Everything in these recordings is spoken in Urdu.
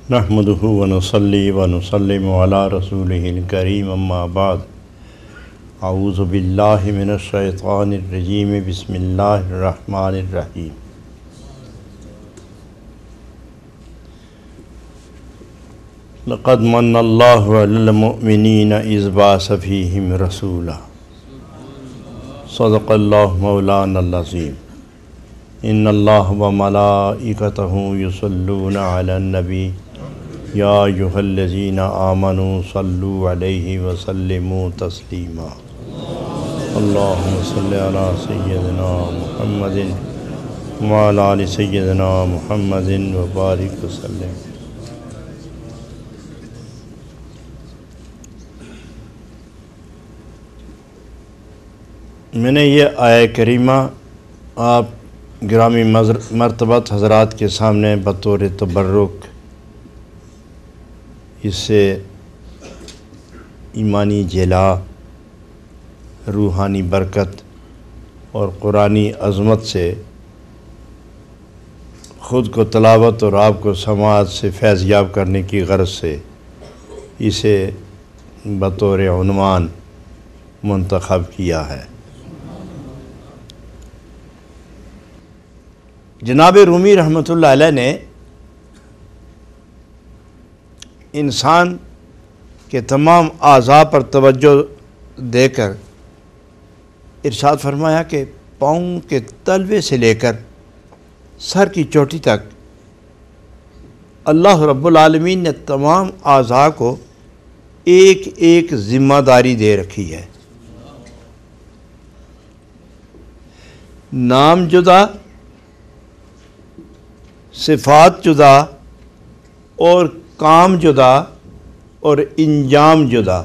نحمدہ ونصلی ونسلم علی رسولہ الکریم اما بعد اعوذ باللہ من الشیطان الرجیم بسم اللہ الرحمن الرحیم لقد من اللہ علی المؤمنین اذ بعث فیہم رسولا صدق اللہ مولانا العظیم ان اللہ وملائکتہ یصلون علی النبی یا ایھا الذین آمنوا صلوا علیہ وسلموا تسلیما اللہم صلی علی سیدنا محمد وعلی آل سیدنا محمد وبارک وسلم۔ میں نے یہ آیہ کریمہ آپ گرامی مرتبت حضرات کے سامنے بطور تبرک اس سے ایمانی جلا، روحانی برکت اور قرآنی عظمت سے خود کو تلاوت اور آپ کو سماعت سے فیض یاب کرنے کی غرض سے اسے بطور عنوان منتخب کیا ہے۔ جناب رومی رحمۃ اللہ علیہ نے انسان کے تمام اعضاء پر توجہ دے کر ارشاد فرمایا کہ پاؤں کے تلوے سے لے کر سر کی چوٹی تک اللہ رب العالمین نے تمام اعضاء کو ایک ایک ذمہ داری دے رکھی ہے۔ نام جدا، صفات جدا اور کام جدا اور انجام جدا۔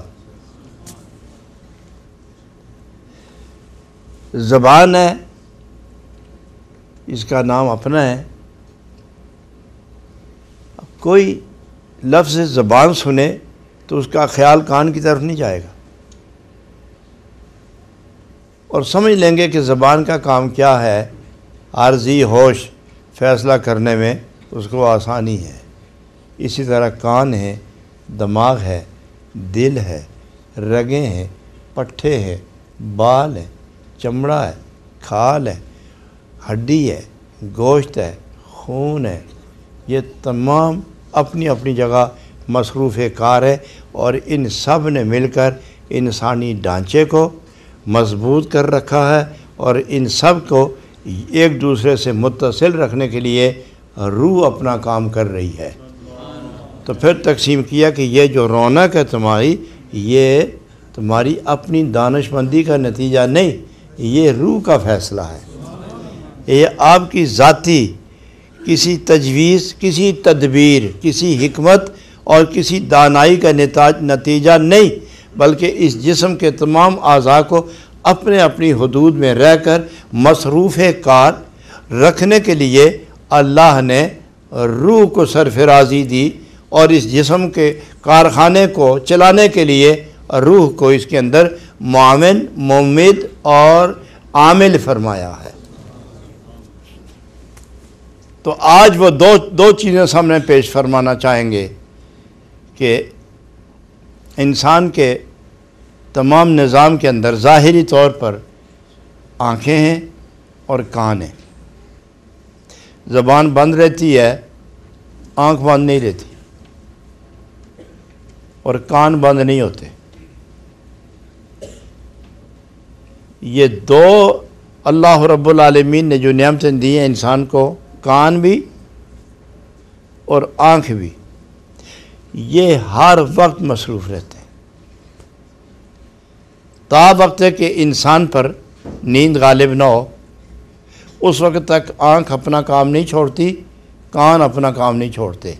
زبان ہے، اس کا نام اپنا ہے۔ کوئی لفظ زبان سنے تو اس کا خیال کان کی طرف نہیں جائے گا اور سمجھ لیں گے کہ زبان کا کام کیا ہے۔ عارضی ہوش فیصلہ کرنے میں اس کو آسانی ہے۔ اسی طرح کان ہے، دماغ ہے، دل ہے، رگیں ہیں، پٹھے ہیں، بال ہے، چمڑا ہے، کھال ہے، ہڈی ہے، گوشت ہے، خون ہے، یہ تمام اپنی اپنی جگہ مصروف کار ہے اور ان سب نے مل کر انسانی ڈھانچے کو مضبوط کر رکھا ہے اور ان سب کو ایک دوسرے سے متصل رکھنے کے لیے روح اپنا کام کر رہی ہے۔ تو پھر تقسیم کیا کہ یہ جو رونق ہے تمہاری، یہ تمہاری اپنی دانش مندی کا نتیجہ نہیں، یہ روح کا فیصلہ ہے۔ یہ آپ کی ذاتی کسی تجویز، کسی تدبیر، کسی حکمت اور کسی دانائی کا نتیجہ نہیں، بلکہ اس جسم کے تمام اعضاء کو اپنے اپنی حدود میں رہ کر مصروف کار رکھنے کے لیے اللہ نے روح کو سرفرازی دی اور اس جسم کے کارخانے کو چلانے کے لیے روح کو اس کے اندر معاون، ممد اور عامل فرمایا ہے۔ تو آج وہ دو چیزیں سامنے پیش فرمانا چاہیں گے کہ انسان کے تمام نظام کے اندر ظاہری طور پر آنکھیں ہیں اور کان ہیں۔ زبان بند رہتی ہے، آنکھ بند نہیں رہتی اور کان بند نہیں ہوتے۔ یہ دو اللہ رب العالمین نے جو نعمتیں دی ہیں انسان کو، کان بھی اور آنکھ بھی، یہ ہر وقت مصروف رہتے ہیں۔ تا وقت ہے کہ انسان پر نیند غالب نہ ہو، اس وقت تک آنکھ اپنا کام نہیں چھوڑتی، کان اپنا کام نہیں چھوڑتے۔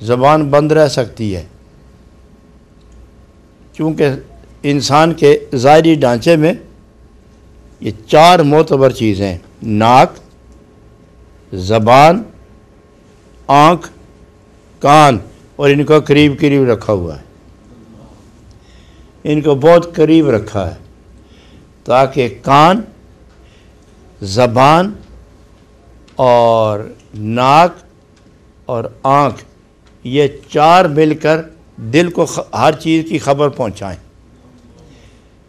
زبان بند رہ سکتی ہے چونکہ انسان کے ظاہری ڈھانچے میں یہ 4 معتبر چیزیں ہیں: ناک، زبان، آنکھ، کان، اور ان کو قریب قریب رکھا ہوا ہے، ان کو بہت قریب رکھا ہے تاکہ کان، زبان اور ناک اور آنکھ یہ 4 مل کر دل کو ہر چیز کی خبر پہنچائیں،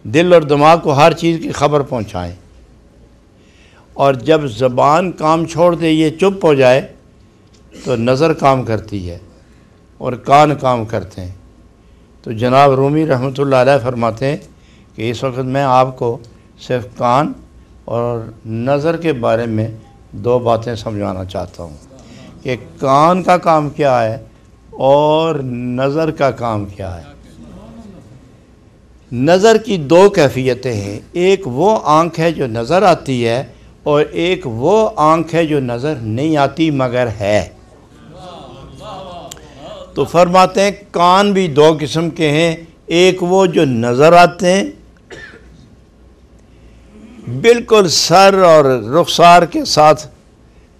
دل اور دماغ کو ہر چیز کی خبر پہنچائیں۔ اور جب زبان کام چھوڑ دے، یہ چپ ہو جائے، تو نظر کام کرتی ہے اور کان کام کرتے ہیں۔ تو جناب رومی رحمۃ اللہ علیہ فرماتے ہیں کہ اس وقت میں آپ کو صرف کان اور نظر کے بارے میں 2 باتیں سمجھانا چاہتا ہوں کہ کان کا کام کیا ہے اور نظر کا کام کیا ہے۔ نظر کی 2 کیفیتیں ہیں، ایک وہ آنکھ ہے جو نظر آتی ہے، اور ایک وہ آنکھ ہے جو نظر نہیں آتی مگر ہے۔ تو فرماتے ہیں کان بھی 2 قسم کے ہیں، ایک وہ جو نظر آتے ہیں، بالکل سر اور رخسار کے ساتھ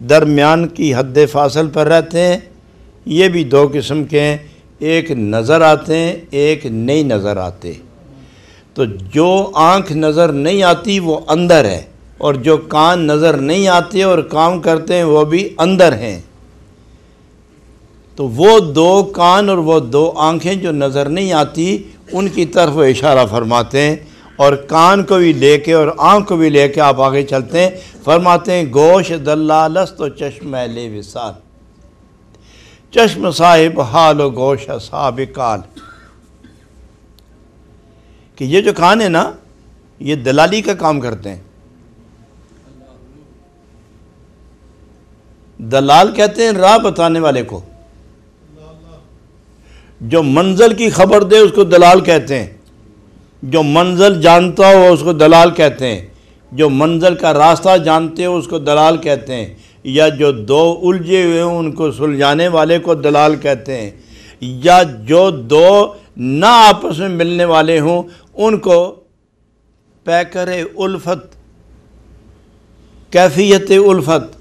درمیان کی حد فاصل پر رہتے ہیں، یہ بھی 2 قسم کے ہیں، ایک نظر آتے ہیں، ایک نہیں نظر آتے۔ تو جو آنکھ نظر نہیں آتی وہ اندر ہے، اور جو کان نظر نہیں آتے اور کام کرتے ہیں وہ بھی اندر ہیں۔ تو وہ 2 کان اور وہ 2 آنکھیں جو نظر نہیں آتی، ان کی طرف وہ اشارہ فرماتے ہیں، اور کان کو بھی لے کے اور آنکھ کو بھی لے کے آپ آگے چلتے ہیں۔ فرماتے ہیں گوش دلالست و چشم لے وصال، چشم صاحب حال و گوش اصحاب کال، کہ یہ جو کان ہے نا، یہ دلالی کا کام کرتے ہیں۔ دلال کہتے ہیں راہ بتانے والے کو، جو منزل کی خبر دے اس کو دلال کہتے ہیں، جو منزل جانتا ہو اس کو دلال کہتے ہیں، جو منزل کا راستہ جانتے ہو اس کو دلال کہتے ہیں، یا جو 2 الجھے ہوئے ہوں ان کو سلجھانے والے کو دلال کہتے ہیں، یا جو 2 نہ آپس میں ملنے والے ہوں ان کو پیکر الفت، کیفیت الفت،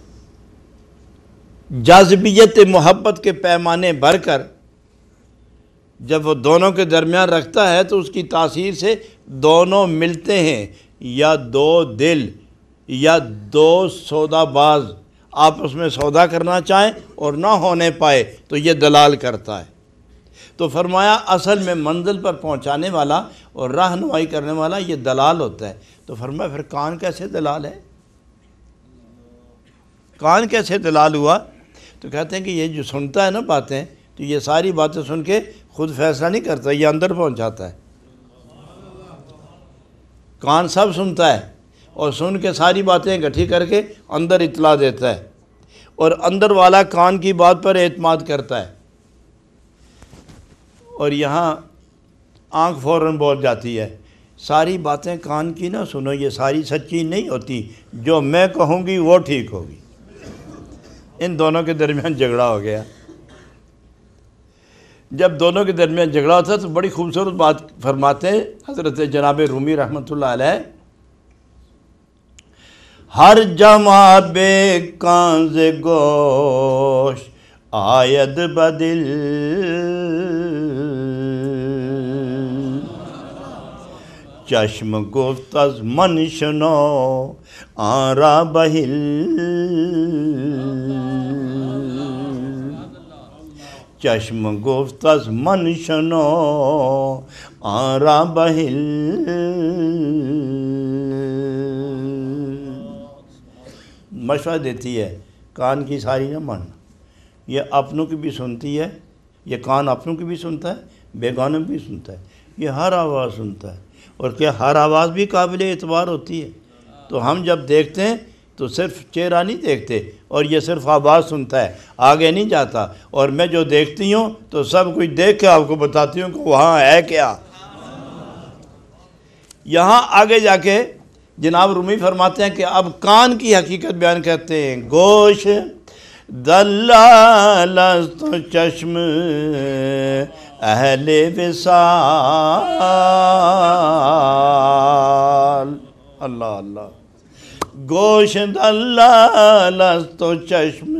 جاذبیت محبت کے پیمانے بھر کر جب وہ دونوں کے درمیان رکھتا ہے تو اس کی تاثیر سے دونوں ملتے ہیں، یا 2 دل یا 2 سودا باز آپس میں سودا کرنا چاہیں اور نہ ہونے پائے تو یہ دلال کرتا ہے۔ تو فرمایا اصل میں منزل پر پہنچانے والا اور رہنمائی کرنے والا یہ دلال ہوتا ہے۔ تو فرمایا پھر کان کیسے دلال ہے؟ کان کیسے دلال ہوا؟ تو کہتے ہیں کہ یہ جو سنتا ہے نا باتیں، تو یہ ساری باتیں سن کے خود فیصلہ نہیں کرتا، یہ اندر پہنچ جاتا ہے۔ کان سب سنتا ہے اور سن کے ساری باتیں اکٹھی کر کے اندر اطلاع دیتا ہے، اور اندر والا کان کی بات پر اعتماد کرتا ہے، اور یہاں آنکھ فوراً بول جاتی ہے ساری باتیں کان کی نہ سنو، یہ ساری سچی نہیں ہوتی، جو میں کہوں گی وہ ٹھیک ہوگی۔ ان دونوں کے درمیان جھگڑا ہو گیا۔ جب دونوں کے درمیان جھگڑا ہوتا ہے تو بڑی خوبصورت بات فرماتے ہیں حضرت جناب رومی رحمۃ اللہ علیہ، ہر جمع بے کانز گوش آید بدل، چشم گفت از من شنو آرا بہل، چشم گفت از من شنو آرا بہل، مشورہ دیتی ہے کان کی ساری نہ ماننا، یہ اپنوں کی بھی سنتی ہے، یہ کان اپنوں کی بھی سنتا ہے، بیگانوں بھی سنتا ہے، یہ ہر آواز سنتا ہے، اور کیا ہر آواز بھی قابل اعتبار ہوتی ہے؟ تو ہم جب دیکھتے ہیں تو صرف چہرہ نہیں دیکھتے، اور یہ صرف آواز سنتا ہے، آگے نہیں جاتا، اور میں جو دیکھتی ہوں تو سب کچھ دیکھ کے آپ کو بتاتی ہوں کہ وہاں ہے کیا۔ یہاں آگے جا کے جناب رومی فرماتے ہیں کہ اب کان کی حقیقت بیان کرتے ہیں، گوش دلالست چشم اہل وصال اللہ اللہ گوشت اللہ لست و چشم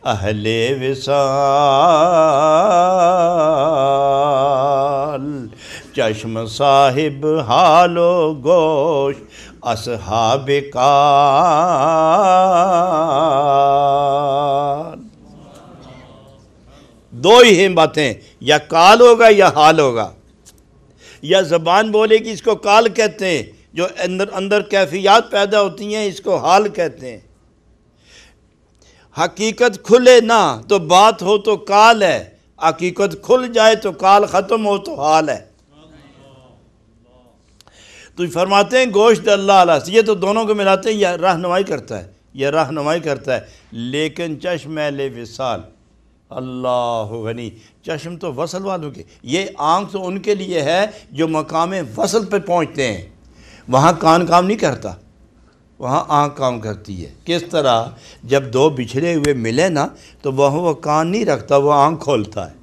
اہل وصال چشم صاحب حال و گوش اصحاب کال دو ہی ہیں باتیں یا کال ہوگا یا حال ہوگا یا زبان بولے کہ اس کو کال کہتے ہیں جو اندر کیفیات پیدا ہوتی ہیں اس کو حال کہتے ہیں حقیقت کھلے نہ تو بات ہو تو کال ہے حقیقت کھل جائے تو کال ختم ہو تو حال ہے تو فرماتے ہیں گوشت اللہ علیہ یہ تو دونوں کو ملاتے ہیں یہ رہنمائی کرتا ہے لیکن چشم اہل وصال اللہ غنی چشم تو وصل والوں کے یہ آنکھ تو ان کے لیے ہے جو مقام وصل پہ پہنچتے ہیں وہاں کان کام نہیں کرتا وہاں آنکھ کام کرتی ہے کس طرح جب دو بچھڑے ہوئے ملے نا تو وہ کان نہیں رکھتا وہ آنکھ کھولتا ہے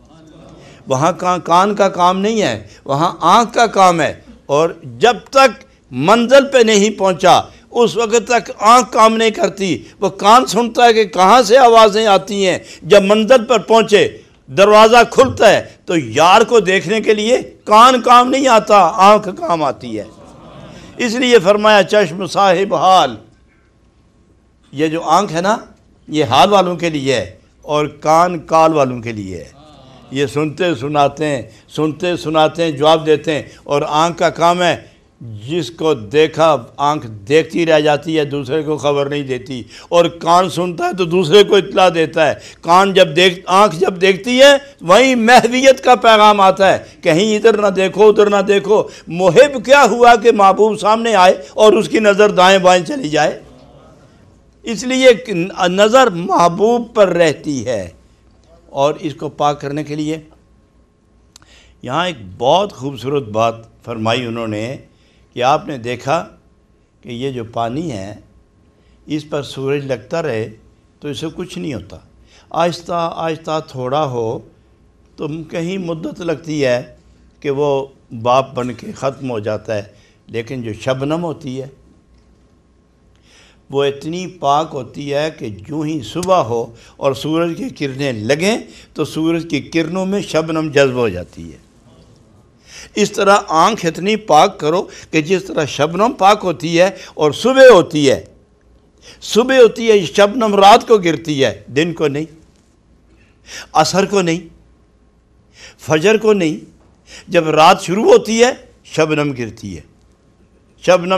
وہاں کان کا کام نہیں ہے وہاں آنکھ کا کام ہے اور جب تک منزل پہ نہیں پہنچا اس وقت تک آنکھ کام نہیں کرتی وہ کان سنتا ہے کہ کہاں سے آوازیں آتی ہیں جب منزل پر پہنچے دروازہ کھلتا ہے تو یار کو دیکھنے کے لیے کان کام نہیں آتا آنکھ کام آتی ہے اس لیے فرمایا چشم صاحب حال یہ جو آنکھ ہے نا یہ حال والوں کے لیے ہے اور کان کال والوں کے لیے ہے یہ سنتے سناتے ہیں جواب دیتے ہیں اور آنکھ کا کام ہے جس کو دیکھا آنکھ دیکھتی رہ جاتی ہے دوسرے کو خبر نہیں دیتی اور کان سنتا ہے تو دوسرے کو اطلاع دیتا ہے آنکھ جب دیکھتی ہے وہیں محویت کا پیغام آتا ہے کہیں ادھر نہ دیکھو محب کیا ہوا کہ محبوب سامنے آئے اور اس کی نظر دائیں بائیں چلی جائے اس لیے نظر محبوب پر رہتی ہے اور اس کو پاک کرنے کے لیے یہاں ایک بہت خوبصورت بات فرمائی انہوں نے کہ آپ نے دیکھا کہ یہ جو پانی ہے اس پر سورج لگتا رہے تو اسے کچھ نہیں ہوتا آہستہ آہستہ تھوڑا ہو تو کہیں مدت لگتی ہے کہ وہ باپ بن کے ختم ہو جاتا ہے لیکن جو شبنم ہوتی ہے وہ اتنی پاک ہوتی ہے کہ جو ہی صبح ہو اور سورج کی کرنیں لگیں تو سورج کی کرنوں میں شبنم جذب ہو جاتی ہے اس طرح آنکھ اتنی پاک کرو کہ جس طرح شبنم پاک ہوتی ہے اور صبح ہوتی ہے شبنم رات کو گرتی ہے دن کو نہیں عصر کو نہیں فجر کو نہیں جب رات شروع ہوتی ہے شبنم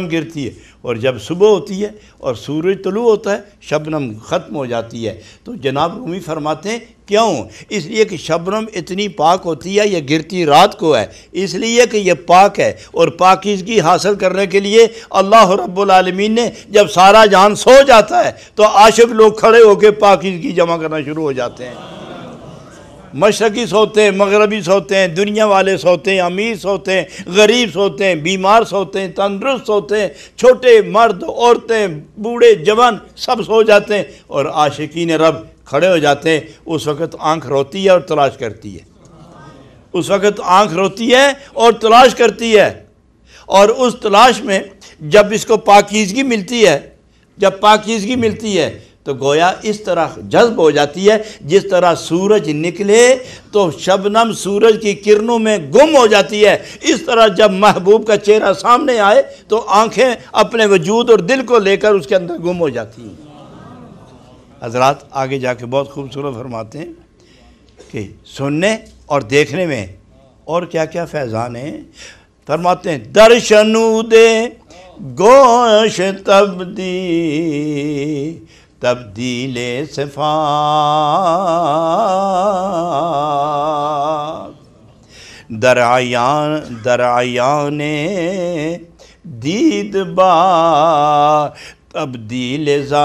گرتی ہے اور جب صبح ہوتی ہے اور سورج طلوع ہوتا ہے شبنم ختم ہو جاتی ہے تو جناب رومی فرماتے ہیں کیوں اس لیے کہ شبنم اتنی پاک ہوتی ہے یہ گرتی رات کو ہے اس لیے کہ یہ پاک ہے اور پاکیزگی حاصل کرنے کے لیے اللہ رب العالمین نے جب سارا جہان سو جاتا ہے تو عاشق لوگ کھڑے ہو کے پاکیزگی جمع کرنا شروع ہو جاتے ہیں مشرقی سوتے ہیں مغربی سوتے ہیں دنیا والے سوتے ہیں امیر سوتے ہیں غریب سوتے ہیں بیمار سوتے ہیں تندرست سوتے ہیں چھوٹے مرد عورتیں بوڑھے جوان سب سو جاتے ہیں اور عاشقین رب کھڑے ہو جاتے ہیں اس وقت آنکھ روتی ہے اور تلاش کرتی ہے اور اس تلاش میں جب اس کو پاکیزگی ملتی ہے تو گویا اس طرح جذب ہو جاتی ہے جس طرح سورج نکلے تو شبنم سورج کی کرنوں میں گم ہو جاتی ہے اس طرح جب محبوب کا چہرہ سامنے آئے تو آنکھیں اپنے وجود اور دل کو لے کر اس کے اندر گم ہو جاتی ہیں حضرات آگے جا کے بہت خوبصورت فرماتے ہیں کہ سننے اور دیکھنے میں اور کیا کیا فیضان ہیں فرماتے ہیں درشنو دے گوش تبدیل صفات درعیان دید با تبدیل ذات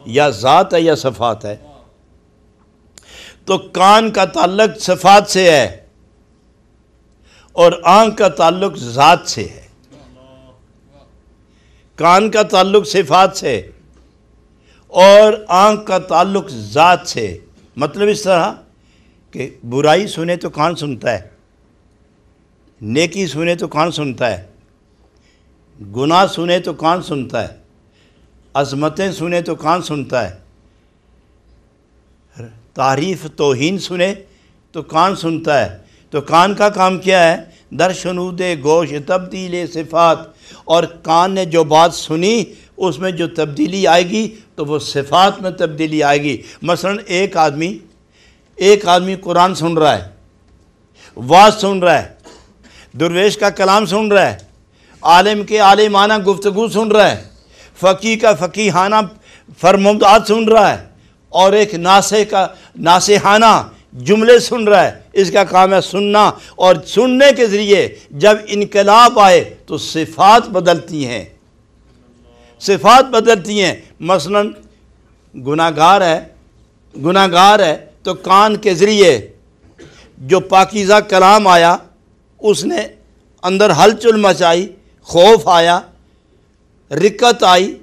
یا ذات ہے یا صفات ہے تو کان کا تعلق صفات سے ہے اور آنکھ کا تعلق ذات سے ہے کان کا تعلق صفات سے اور آنکھ کا تعلق ذات سے، مطلب اس طرح کہ برائی سنے تو کان سنتا ہے، نیکی سنے تو کان سنتا ہے، گناہ سنے تو کان سنتا ہے، عظمتیں سنے تو کان سنتا ہے، تعریف توہین سنے تو کان سنتا ہے۔ تو کان کا کام کیا ہے؟ در شنود گوش تبدیل صفات، اور کان نے جو بات سنی اس میں جو تبدیلی آئے گی تو وہ صفات میں تبدیلی آئے گی۔ مثلا ایک آدمی قرآن سن رہا ہے، واعظ سن رہا ہے، درویش کا کلام سن رہا ہے، عالم کے عالمانہ گفتگو سن رہا ہے، فقیہ کا فقیہانہ فرمودات سن رہا ہے، اور ایک ناصح کا ناصحانہ جملے سن رہا ہے۔ اس کا کام ہے سننا، اور سننے کے ذریعے جب انقلاب آئے تو صفات بدلتی ہیں، صفات بدلتی ہیں۔ مثلا گناہگار ہے تو کان کے ذریعے جو پاکیزہ کلام آیا اس نے اندر ہلچل مچائی، خوف آیا، رقت آئی،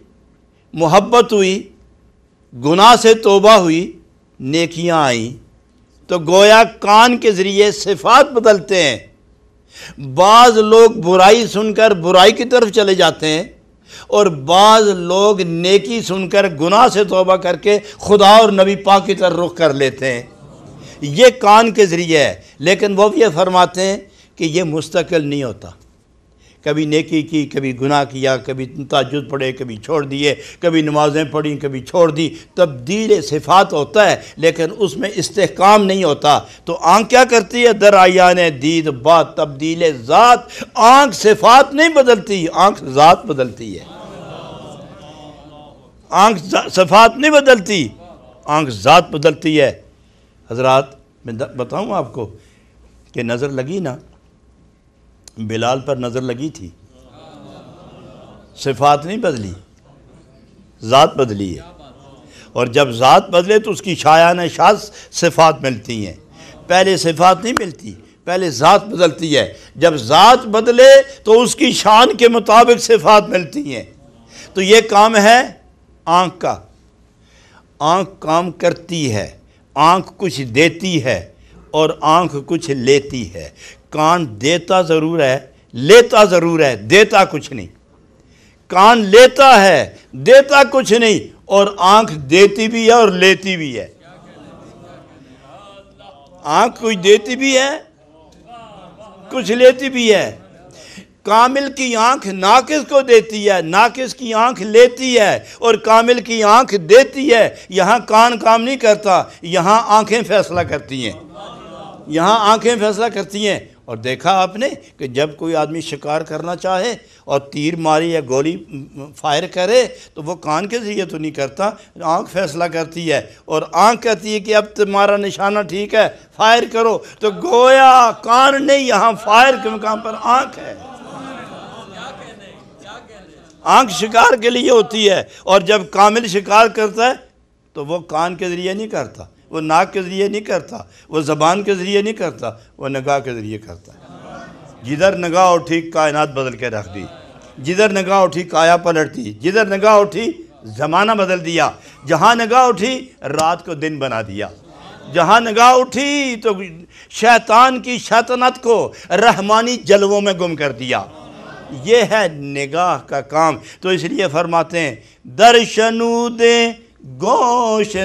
محبت ہوئی، گناہ سے توبہ ہوئی، نیکیاں آئیں۔ تو گویا کان کے ذریعے صفات بدلتے ہیں۔ بعض لوگ برائی سن کر برائی کی طرف چلے جاتے ہیں، اور بعض لوگ نیکی سن کر گناہ سے توبہ کر کے خدا اور نبی پاک کی طرف رخ کر لیتے ہیں۔ یہ کان کے ذریعے ہے، لیکن وہ یہ فرماتے ہیں کہ یہ مستقل نہیں ہوتا۔ کبھی نیکی کی، کبھی گناہ کیا، کبھی تہجد پڑھے، کبھی چھوڑ دیے، کبھی نمازیں پڑھیں، کبھی چھوڑ دی، تبدیل صفات ہوتا ہے لیکن اس میں استحکام نہیں ہوتا۔ تو آنکھ کیا کرتی ہے؟ در عیان دید بات تبدیل ذات۔ آنکھ صفات نہیں بدلتی، آنکھ ذات بدلتی ہے۔ آنکھ صفات نہیں بدلتی، آنکھ ذات بدلتی ہے۔ حضرات میں بتاؤں آپ کو کہ نظر لگی نا، بلال پر نظر لگی تھی، صفات نہیں بدلی، ذات بدلی ہے۔ اور جب ذات بدلے تو اس کی شایان شاذ صفات ملتی ہیں، پہلے صفات نہیں ملتی، پہلے ذات بدلتی ہے۔ جب ذات بدلے تو اس کی شان کے مطابق صفات ملتی ہیں۔ تو یہ کام ہے آنکھ کا۔ آنکھ کام کرتی ہے، آنکھ کچھ دیتی ہے اور آنکھ کچھ لیتی ہے۔ کان دیتا ضرور ہے، لیتا ضرور ہے، دیتا کچھ نہیں۔ کان لیتا ہے، دیتا کچھ نہیں، اور آنکھ دیتی بھی ہے اور لیتی بھی ہے۔ آنکھ کچھ دیتی بھی ہے، کچھ لیتی بھی ہے۔ کامل کی آنکھ ناقص کو دیتی ہے، ناقص کی آنکھ لیتی ہے، اور کامل کی آنکھ دیتی ہے۔ یہاں کان کام نہیں کرتا، یہاں آنکھیں فیصلہ کرتی ہیں، یہاں آنکھیں فیصلہ کرتی ہیں۔ اور دیکھا آپ نے کہ جب کوئی آدمی شکار کرنا چاہے اور تیر ماری یا گولی فائر کرے تو وہ کان کے ذریعے تو نہیں کرتا، آنکھ فیصلہ کرتی ہے، اور آنکھ کہتی ہے کہ اب تمہارا نشانہ ٹھیک ہے، فائر کرو۔ تو گویا کان نہیں، یہاں فائر کے مقام پر آنکھ ہے۔ آنکھ شکار کے لیے ہوتی ہے، اور جب کامل شکار کرتا ہے تو وہ کان کے ذریعے نہیں کرتا، وہ ناک کے ذریعے نہیں کرتا، وہ زبان کے ذریعے نہیں کرتا، وہ نگاہ کے ذریعے کرتا ہے۔ جدھر نگاہ اٹھی کائنات بدل کے رکھ دی، جدھر نگاہ اٹھی کایا پلٹ دی، جدھر نگاہ اٹھی زمانہ بدل دیا، جہاں نگاہ اٹھی رات کو دن بنا دیا، جہاں نگاہ اٹھی تو شیطان کی شیطنت کو رحمانی جلووں میں گم کر دیا۔ یہ ہے نگاہ کا کام۔ تو اس لیے فرماتے ہیں درشنود گوش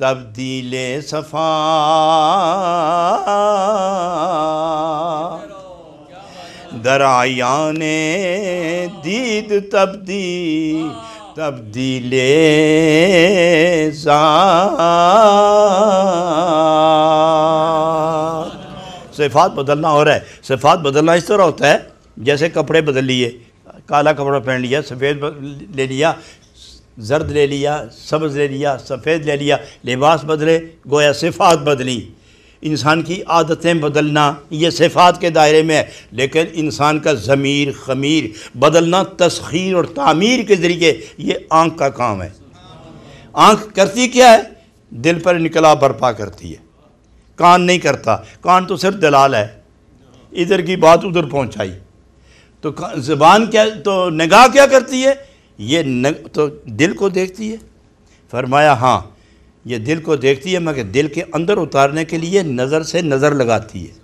تبدیل صفات، در عیان دید تبدیل ذات۔ صفات بدلنا ہو رہا ہے۔ صفات بدلنا اس طرح ہوتا ہے جیسے کپڑے بدل لیے، کالا کپڑا پہن لیا، سفید لے لیا، زرد لے لیا، سبز لے لیا، سفید لے لیا، لباس بدلے، گویا صفات بدلی۔ انسان کی عادتیں بدلنا یہ صفات کے دائرے میں ہے، لیکن انسان کا ضمیر خمیر بدلنا تسخیر اور تعمیر کے ذریعے یہ آنکھ کا کام ہے۔ آنکھ کرتی کیا ہے؟ دل پر انقلاب برپا کرتی ہے، کان نہیں کرتا۔ کان تو صرف دلال ہے، ادھر کی بات ادھر پہنچائی۔ تو زبان کیا، تو نگاہ کیا کرتی ہے؟ یہ تو دل کو دیکھتی ہے؟ فرمایا ہاں یہ دل کو دیکھتی ہے، مگر دل کے اندر اتارنے کے لیے نظر سے نظر لگاتی ہے۔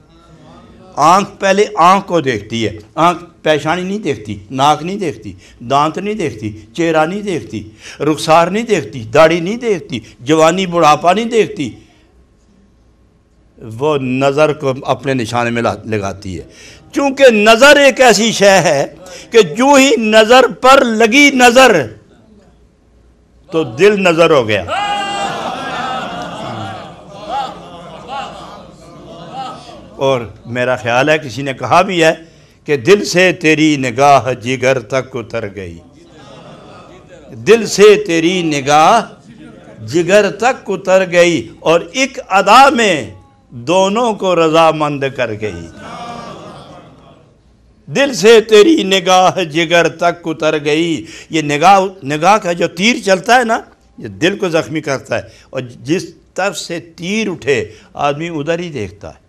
آنکھ پہلے آنکھ کو دیکھتی ہے، آنکھ پیشانی نہیں دیکھتی، ناک نہیں دیکھتی، دانت نہیں دیکھتی، چہرہ نہیں دیکھتی، رخسار نہیں دیکھتی، داڑھی نہیں دیکھتی، جوانی بڑھاپا نہیں دیکھتی، وہ نظر کو اپنے نشانے میں لگاتی ہے۔ چونکہ نظر ایک ایسی شے ہے کہ جو ہی نظر پر لگی نظر تو دل نظر ہو گیا۔ اور میرا خیال ہے کسی نے کہا بھی ہے کہ دل سے تیری نگاہ جگر تک اتر گئی، دل سے تیری نگاہ جگر تک اتر گئی اور ایک ادا میں دونوں کو رضامند کر گئی۔ دل سے تیری نگاہ جگر تک اتر گئی، یہ نگاہ کا جو تیر چلتا ہے نا، یہ دل کو زخمی کرتا ہے، اور جس طرف سے تیر اٹھے آدمی ادھر ہی دیکھتا ہے،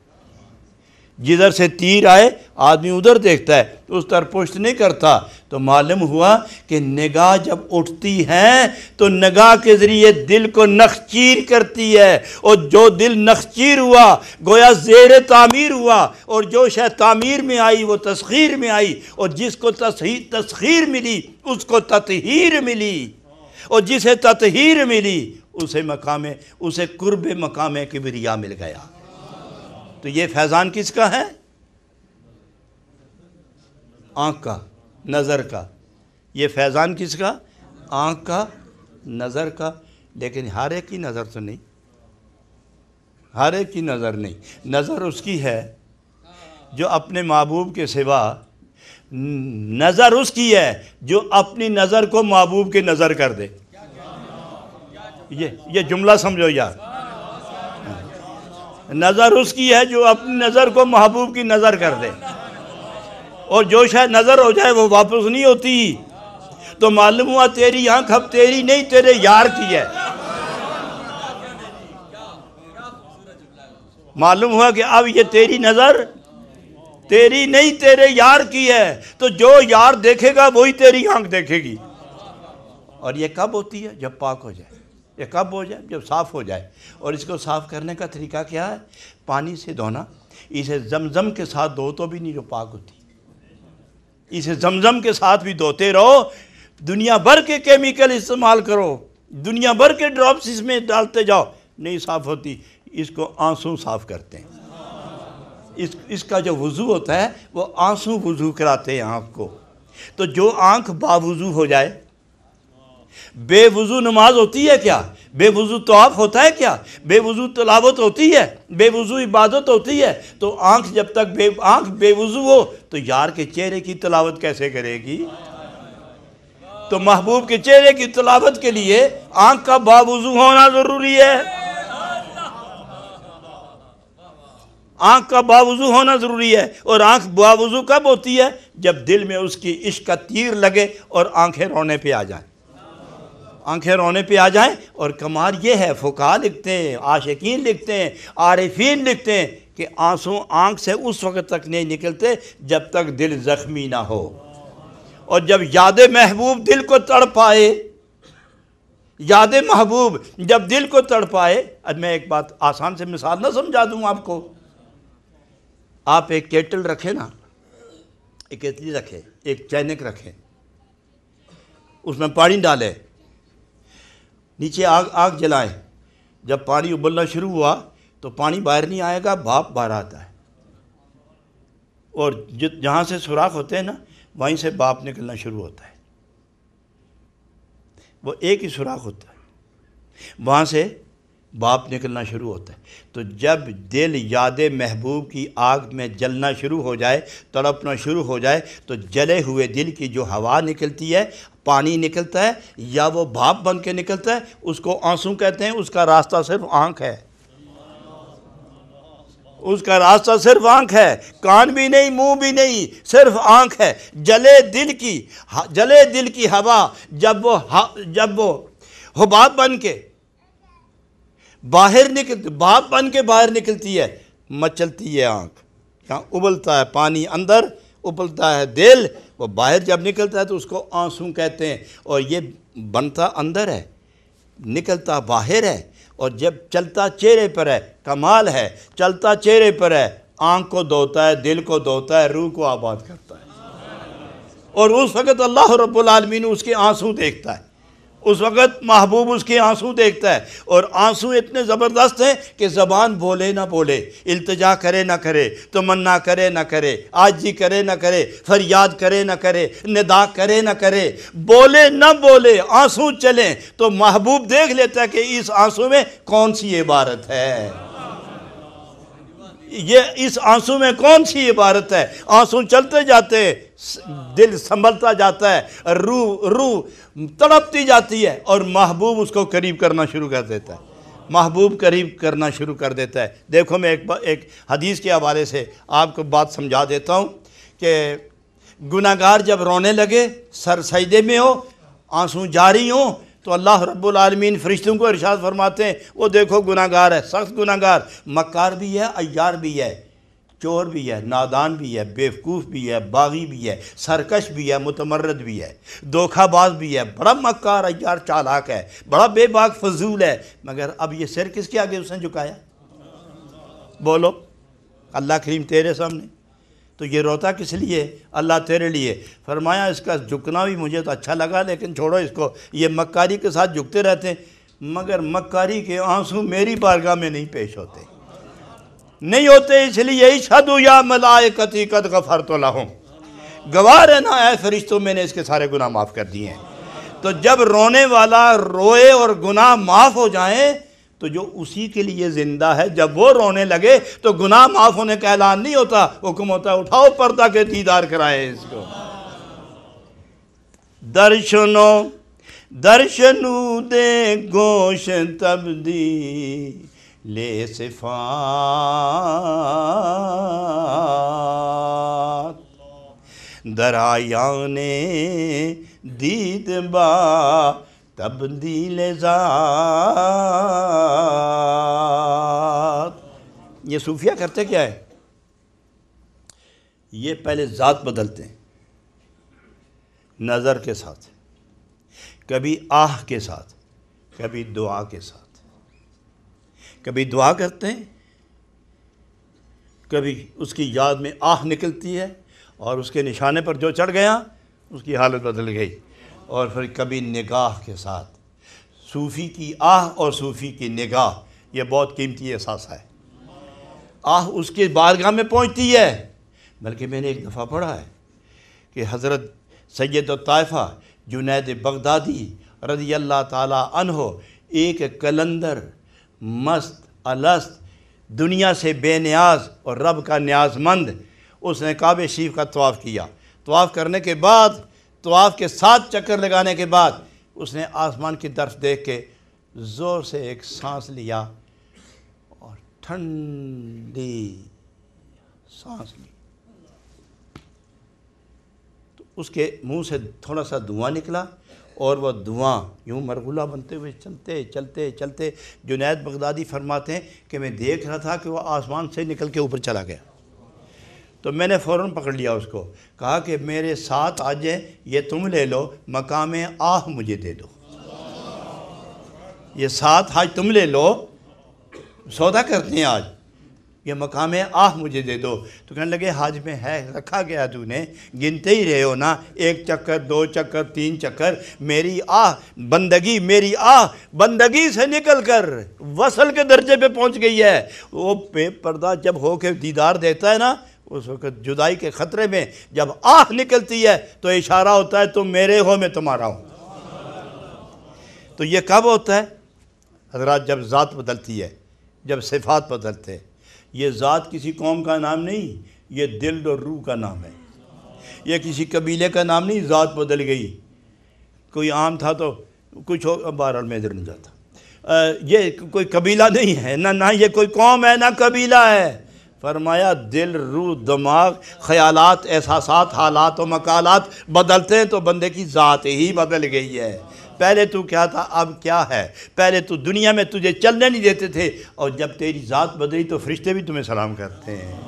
جدھر سے تیر آئے آدمی ادھر دیکھتا ہے، اس طرف پشت نہیں کرتا۔ تو معلوم ہوا کہ نگاہ جب اٹھتی ہے تو نگاہ کے ذریعے دل کو نخچیر کرتی ہے، اور جو دل نخچیر ہوا گویا زیر تعمیر ہوا، اور جو شے تعمیر میں آئی وہ تسخیر میں آئی، اور جس کو تسخیر ملی اس کو تطہیر ملی، اور جسے تطہیر ملی اسے قرب مقام کبریا مل گیا۔ تو یہ فیضان کس کا ہے؟ آنکھ کا، نظر کا۔ یہ فیضان کس کا؟ آنکھ کا، نظر کا۔ لیکن ہر ایک کی نظر تو نہیں، ہر ایک کی نظر نہیں۔ نظر اس کی ہے جو اپنے محبوب کے سوا، نظر اس کی ہے جو اپنی نظر کو محبوب کی نظر کر دے۔ یہ جملہ سمجھو یار، نظر اس کی ہے جو اپنی نظر کو محبوب کی نظر کر دے، اور جو شاید نظر ہو جائے وہ واپس نہیں ہوتی۔ تو معلوم ہوا تیری آنکھ اب تیری نہیں تیرے یار کی ہے۔ معلوم ہوا کہ اب یہ تیری نظر تیری نہیں تیرے یار کی ہے، تو جو یار دیکھے گا وہی تیری آنکھ دیکھے گی۔ اور یہ کب ہوتی ہے؟ جب پاک ہو جائے۔ یہ کب ہو جائے؟ جب صاف ہو جائے۔ اور اس کو صاف کرنے کا طریقہ کیا ہے؟ پانی سے دھونا۔ اسے زمزم کے ساتھ دھو تو بھی نہیں جو پاک ہوتی، اسے زمزم کے ساتھ بھی دھوتے رہو، دنیا بھر کے کیمیکل استعمال کرو، دنیا بھر کے ڈراپس اس میں ڈالتے جاؤ، نہیں صاف ہوتی۔ اس کو آنسو صاف کرتے ہیں۔ اس کا جو وضو ہوتا ہے وہ آنسو وضو کراتے ہیں آنکھ کو۔ تو جو آنکھ باوضو ہو جائے، بے وضو نماز ہوتی ہے کیا؟ بے وضو طواف ہوتا ہے کیا؟ بے وضو تلاوت ہوتی ہے؟ بے وضو عبادت ہوتی ہے؟ تو آنکھ جب تک آنکھ بے وضو ہو تو یار کے چہرے کی تلاوت کیسے کرے گی؟ تو محبوب کے چہرے کی تلاوت کے لیے آنکھ کا باوضو ہونا ضروری ہے۔ آنکھ کا باوضو ہونا ضروری ہے۔ اور آنکھ باوضو کب ہوتی ہے؟ جب دل میں اس کی عشق کا تیر لگے اور آنکھیں رونے پہ آ جائیں، آنکھیں رونے پہ آ جائیں۔ اور کمال یہ ہے، فقہا لکھتے ہیں، عاشقین لکھتے ہیں، عارفین لکھتے ہیں کہ آنسو آنکھ سے اس وقت تک نہیں نکلتے جب تک دل زخمی نہ ہو، اور جب یاد محبوب دل کو تڑ پائے، یاد محبوب جب دل کو تڑ پائے۔ اب میں ایک بات آسان سے مثال نہ سمجھا دوں آپ کو۔ آپ ایک کیٹل رکھیں نا، ایک کیتلی رکھیں، ایک چینک رکھیں، اس میں پانی ڈالیں، نیچے آگ جلائیں۔ جب پانی ابلنا شروع ہوا تو پانی باہر نہیں آئے گا، بھاپ باہر آتا ہے، اور جہاں سے سوراخ ہوتے ہیں نا وہیں سے بھاپ نکلنا شروع ہوتا ہے۔ وہ ایک ہی سوراخ ہوتا ہے، وہاں سے بھاپ نکلنا شروع ہوتا ہے۔ تو جب دل یاد محبوب کی آگ میں جلنا شروع ہو جائے، تڑپنا شروع ہو جائے، تو جلے ہوئے دل کی جو ہوا نکلتی ہے، پانی نکلتا ہے یا وہ بھاپ بن کے نکلتا ہے، اس کو آنسو کہتے ہیں۔ اس کا راستہ صرف آنکھ ہے، اس کا راستہ صرف آنکھ ہے، کان بھی نہیں، منہ بھی نہیں، صرف آنکھ ہے۔ جلے دل کی ہوا جب وہ حباب بن کے باہر نکلتی، بھاپ بن کے باہر نکلتی ہے، مچلتی ہے آنکھ، یہاں ابلتا ہے پانی اندر ابلتا ہے دل، وہ باہر جب نکلتا ہے تو اس کو آنسو کہتے ہیں، اور یہ بنتا اندر ہے، نکلتا باہر ہے، اور جب چلتا چہرے پر ہے، کمال ہے، چلتا چہرے پر ہے، آنکھ کو دھوتا ہے، دل کو دھوتا ہے، روح کو آباد کرتا ہے، اور اس وقت اللہ رب العالمین اس کے آنسو دیکھتا ہے، اس وقت محبوب اس کے آنسو دیکھتا ہے، اور آنسو اتنے زبردست ہیں کہ زبان بولے نہ بولے، التجا کرے نہ کرے، تمنا کرے نہ کرے، عاجزی کرے نہ کرے، فریاد کرے نہ کرے، ندا کرے نہ کرے، بولے نہ بولے، آنسو چلیں تو محبوب دیکھ لیتا ہے کہ اس آنسو میں کون سی عبارت ہے، یہ اس آنسو میں کون سی عبارت ہے۔ آنسو چلتے جاتے، دل سنبھلتا جاتا ہے، روح تڑپتی جاتی ہے، اور محبوب اس کو قریب کرنا شروع کر دیتا ہے، محبوب قریب کرنا شروع کر دیتا ہے۔ دیکھو میں ایک حدیث کے حوالے سے آپ کو بات سمجھا دیتا ہوں کہ گناہگار جب رونے لگے، سر سجدے میں ہو، آنسو جاری ہوں، تو اللہ رب العالمین فرشتوں کو ارشاد فرماتے ہیں، وہ دیکھو گناہگار ہے، سخت گناہگار، مکار بھی ہے، عیار بھی ہے، چور بھی ہے، نادان بھی ہے، بیوقوف بھی ہے، باغی بھی ہے، سرکش بھی ہے، متمرد بھی ہے، دھوکہ باز بھی ہے، بڑا مکار عیار چالاک ہے، بڑا بے باک فضول ہے، مگر اب یہ سر کس کے آگے اس نے جھکایا؟ بولو، اللہ کریم تیرے سامنے، تو یہ روتا کس لیے؟ اللہ تیرے لیے۔ فرمایا اس کا جھکنا بھی مجھے تو اچھا لگا، لیکن چھوڑو اس کو، یہ مکاری کے ساتھ جھکتے رہتے ہیں، مگر مکاری کے آنسو میری بارگاہ میں نہیں پیش ہوتے، نہیں ہوتے، اس لیے اشہدوا یا ملائکتی قد غفرت لہم، گواہ رہنا اے فرشتوں میں نے اس کے سارے گناہ معاف کر دیے ہیں۔ تو جب رونے والا روئے اور گناہ معاف ہو جائیں تو جو اسی کے لیے زندہ ہے، جب وہ رونے لگے تو گناہ معاف ہونے کا اعلان نہیں ہوتا، حکم ہوتا ہے اٹھاؤ پردہ کے دیدار کرائے اس کو۔ درشنو دے گوش تبدی لے صفات، درایان دید با تبدیل ذات۔ یہ صوفیہ کرتے کیا ہے؟ یہ پہلے ذات بدلتے ہیں، نظر کے ساتھ، کبھی آہ کے ساتھ، کبھی دعا کے ساتھ، کبھی دعا کرتے ہیں، کبھی اس کی یاد میں آہ نکلتی ہے اور اس کے نشانے پر جو چڑھ گیا اس کی حالت بدل گئی، اور پھر کبھی نگاہ کے ساتھ۔ صوفی کی آہ اور صوفی کی نگاہ یہ بہت قیمتی احساس ہے۔ آہ اس کے بارگاہ میں پہنچتی ہے، بلکہ میں نے ایک دفعہ پڑھا ہے کہ حضرت سید الطائفہ جنید بغدادی رضی اللہ تعالی عنہ ایک کلندر مست الست دنیا سے بے نیاز اور رب کا نیاز مند، اس نے کعبہ شریف کا طواف کیا، طواف کرنے کے بعد، طواف کے 7 چکر لگانے کے بعد اس نے آسمان کی طرف دیکھ کے زور سے ایک سانس لیا اور ٹھنڈی سانس لی، تو اس کے منہ سے تھوڑا سا دھواں نکلا، اور وہ دھواں یوں مرغولہ بنتے ہوئے چلتے چلتے چلتے جنید بغدادی فرماتے ہیں کہ میں دیکھ رہا تھا کہ وہ آسمان سے نکل کے اوپر چلا گیا، تو میں نے فوراً پکڑ لیا اس کو، کہا کہ میرے ساتھ آ جائیں، یہ تم لے لو، مقام آہ مجھے دے دو، یہ 7 حج تم لے لو، سودا کرتے ہیں آج، یہ مقام آہ مجھے دے دو۔ تو کہنے لگے حج میں ہے رکھا گیا، تو نے گنتے ہی رہے ہو نا، 1 چکر 2 چکر 3 چکر، میری آہ بندگی، میری آہ بندگی سے نکل کر وصل کے درجے پہ پہنچ گئی ہے۔ وہ بے پردہ جب ہو کے دیدار دیتا ہے نا، اس وقت جدائی کے خطرے میں جب آہ نکلتی ہے تو اشارہ ہوتا ہے تم میرے ہو، میں تمہارا ہوں۔ تو یہ کب ہوتا ہے حضرات؟ جب ذات بدلتی ہے، جب صفات بدلتے ہیں۔ یہ ذات کسی قوم کا نام نہیں، یہ دل اور روح کا نام ہے، یہ کسی قبیلے کا نام نہیں۔ ذات بدل گئی، کوئی عام تھا تو کچھ ہو، بہرحال میں ادھر نہیں جاتا، یہ کوئی قبیلہ نہیں ہے، نہ یہ کوئی قوم ہے، نہ قبیلہ ہے۔ فرمایا دل، روح، دماغ، خیالات، احساسات، حالات و مقالات بدلتے ہیں تو بندے کی ذات ہی بدل گئی ہے۔ پہلے تو کیا تھا، اب کیا ہے؟ پہلے تو دنیا میں تجھے چلنے نہیں دیتے تھے، اور جب تیری ذات بدلی تو فرشتے بھی تمہیں سلام کرتے ہیں۔